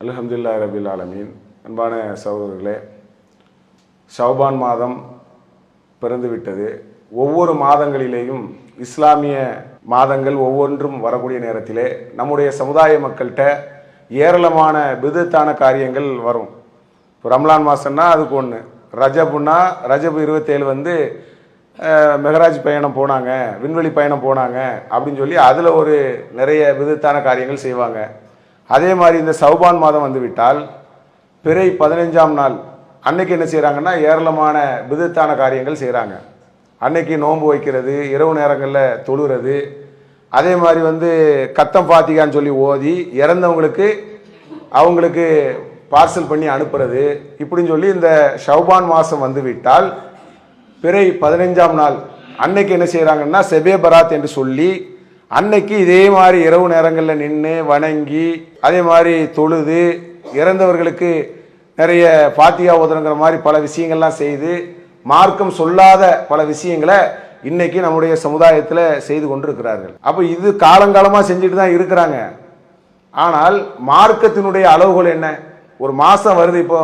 அல்ஹம்துலில்லாஹி ரபில் ஆலமீன். அன்பான சகோதரர்களே, ஷஅபான் மாதம் பிறந்துவிட்டது. ஒவ்வொரு மாதங்களிலேயும் இஸ்லாமிய மாதங்கள் ஒவ்வொன்றும் வரக்கூடிய நேரத்திலே நம்முடைய சமுதாய மக்கள்கிட்ட ஏராளமான பிதத்தான காரியங்கள் வரும். இப்போ ரம்லான் மாதம்னா அதுக்கு ஒன்று, ரஜபுன்னா ரஜப் 27 மெஹராஜ் பயணம் போனாங்க, விண்வெளி பயணம் போனாங்க அப்படின்னு சொல்லி அதில் ஒரு நிறைய பிதத்தான காரியங்கள் செய்வாங்க. அதே மாதிரி இந்த ஷஅபான் மாதம் வந்துவிட்டால் பிறை 15ஆம் நாள் அன்னைக்கு என்ன செய்கிறாங்கன்னா ஏராளமான பிதத்தான காரியங்கள் செய்கிறாங்க. அன்னைக்கு நோன்பு வைக்கிறது, இரவு நேரங்களில் தொழுகிறது, அதே மாதிரி கத்தம் பாத்திகான்னு சொல்லி ஓதி இறந்தவங்களுக்கு அவங்களுக்கு பார்சல் பண்ணி அனுப்புறது, இப்படின்னு சொல்லி இந்த ஷஅபான் மாதம் வந்துவிட்டால் பிறை 15ஆம் நாள் அன்னைக்கு என்ன செய்கிறாங்கன்னா செபே பராத் என்று சொல்லி அன்னைக்கு இதே மாதிரி இரவு நேரங்களில் நின்று வணங்கி அதே மாதிரி தொழுது இறந்தவர்களுக்கு நிறைய பாத்தியா ஓதுறங்கிற மாதிரி பல விஷயங்கள்லாம் செய்து மார்க்கம் சொல்லாத பல விஷயங்களை இன்னைக்கு நம்முடைய சமுதாயத்தில் செய்து கொண்டு இருக்கிறார்கள். அப்போ இது காலங்காலமாக செஞ்சுட்டு தான் இருக்கிறாங்க. ஆனால் மார்க்கத்தினுடைய அளவுகள் என்ன? ஒரு மாதம் வருது, இப்போ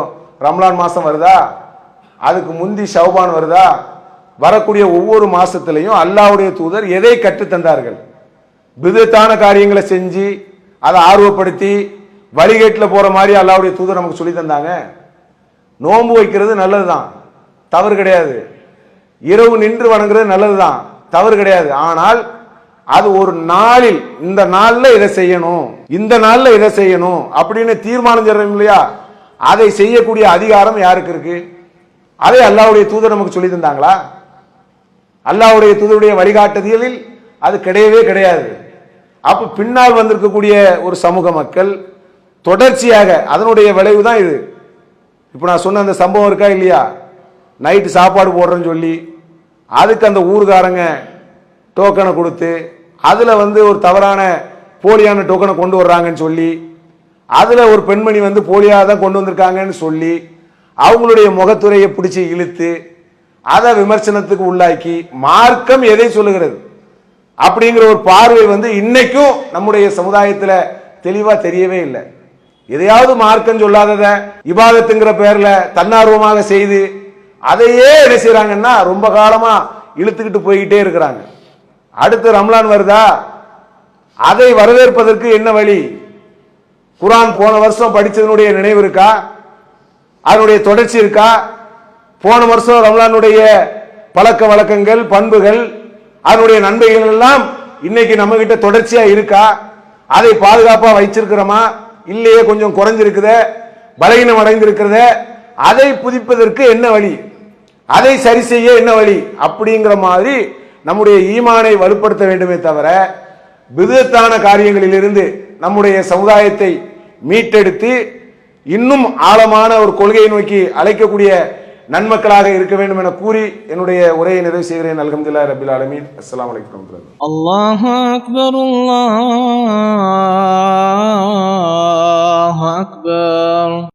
ரம்லான் மாதம் வருதா, அதுக்கு முந்தி ஷஅபான் வருதா, வரக்கூடிய ஒவ்வொரு மாசத்திலையும் அல்லாஹ்வுடைய தூதர் எதை கற்றுத்தந்தார்கள்? பிதத்தான காரியங்களை செஞ்சு அதை ஆர்வப்படுத்தி வழிகேட்டில் போற மாதிரி அல்லாஹ்வுடைய தூதர் நமக்கு சொல்லி தந்தாங்க. நோன்பு வைக்கிறது நல்லதுதான், தவறு கிடையாது. இரவு நின்று வணங்குறது நல்லதுதான், தவறு கிடையாது. ஆனால் அது ஒரு நாளில் இந்த நாள்ல இதை செய்யணும், இந்த நாள்ல இதை செய்யணும் அப்படின்னு தீர்மானம் செய்யறோம் இல்லையா? அதை செய்யக்கூடிய அதிகாரம் யாருக்கு இருக்கு? அதை அல்லாஹ்வுடைய தூதர் நமக்கு சொல்லி தந்தாங்களா? அல்லாஹ்வுடைய தூதருடைய வழிகாட்டுதலில் அது கிடையவே கிடையாது. அப்ப பின்னால் வந்திருக்கக்கூடிய ஒரு சமூக மக்கள் தொடர்ச்சியாக அதனுடைய விளைவு தான் இது. இப்போ நான் சொன்ன அந்த சம்பவம் இருக்கா இல்லையா, நைட்டு சாப்பாடு போடுறேன்னு சொல்லி அதுக்கு அந்த ஊர்காரங்க டோக்கனை கொடுத்து அதுல ஒரு தவறான போலியான டோக்கனை கொண்டு வர்றாங்கன்னு சொல்லி அதுல ஒரு பெண்மணி போலியாக தான் கொண்டு வந்திருக்காங்கன்னு சொல்லி அவங்களுடைய முகத்துறையை பிடிச்சி இழுத்து அதை விமர்சனத்துக்கு உள்ளாக்கி மார்க்கம் எதை சொல்லுகிறது அப்படிங்கிற ஒரு பார்வை இன்னைக்கும் நம்முடைய சமுதாயத்துல தெளிவா தெரியவே இல்லை. எதையாவது மார்க்கம் சொல்லாதத இபாதத்துங்கிற பேர்ல தன்னார்வமாக செய்து அதையே என்ன செய்யறாங்கன்னா ரொம்ப காலமா இழுத்துக்கிட்டு போய்கிட்டே இருக்கிறாங்க. அடுத்து ரம்லான் வருதா, அதை வரவேற்பதற்கு என்ன வழி? குர்ஆன் போன வருஷம் படிச்சதனுடைய நினைவு இருக்கா? அதனுடைய தொடர்ச்சி இருக்கா? போன வருஷம் ரம்லானுடைய பழக்க வழக்கங்கள் பண்புகள் அதனுடைய நன்மைகள் எல்லாம் இன்னைக்கு நம்ம கிட்ட தொடர்ச்சியா இருக்கா? அதை பாதுகாப்பா வைச்சிருக்கிறோமா இல்லையே? கொஞ்சம் குறைஞ்சிருக்குத, பலகீனம் அடைந்திருக்கிறத, அதை புதுப்பிப்பதற்கு என்ன வழி, அதை சரி செய்ய என்ன வழி அப்படிங்கிற மாதிரி நம்முடைய ஈமானை வலுப்படுத்த வேண்டுமே தவிர பிதத்தான காரியங்களிலிருந்து நம்முடைய சமுதாயத்தை மீட்டெடுத்து இன்னும் ஆழமான ஒரு கொள்கையை நோக்கி அழைக்கக்கூடிய நன்மக்களாக இருக்க வேண்டும் என கூறி என்னுடைய உரையை நிறைவு செய்கிறேன். அல்ஹம்துலில்லாஹி ரப்பில் ஆலமீன். அஸ்ஸலாமு அலைக்கும் வரஹ்மத்துல்லாஹி. அல்லாஹு அக்பர், அல்லாஹு அக்பர்.